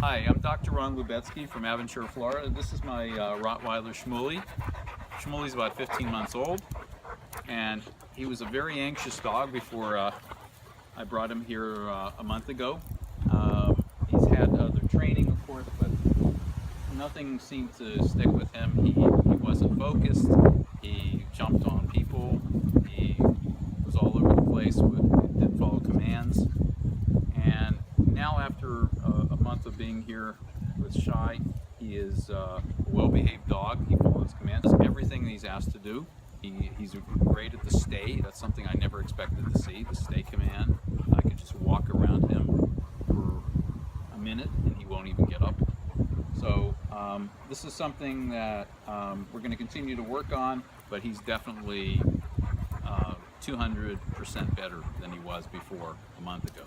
Hi, I'm Dr. Ron Lubetsky from Aventura, Florida. This is my Rottweiler Shamueli. Shamueli's about 15 months old, and he was a very anxious dog before I brought him here a month ago. He's had other training, of course, but nothing seemed to stick with him. He wasn't focused. He jumped on people. He was all over the place, didn't follow commands. And now after a month of being here with Shy, he is a well-behaved dog. He follows commands, does everything that he's asked to do. He's great at the stay. That's something I never expected to see, the stay command. I could just walk around him for a minute and he won't even get up. So this is something that we're going to continue to work on, but he's definitely 200% better than he was before a month ago.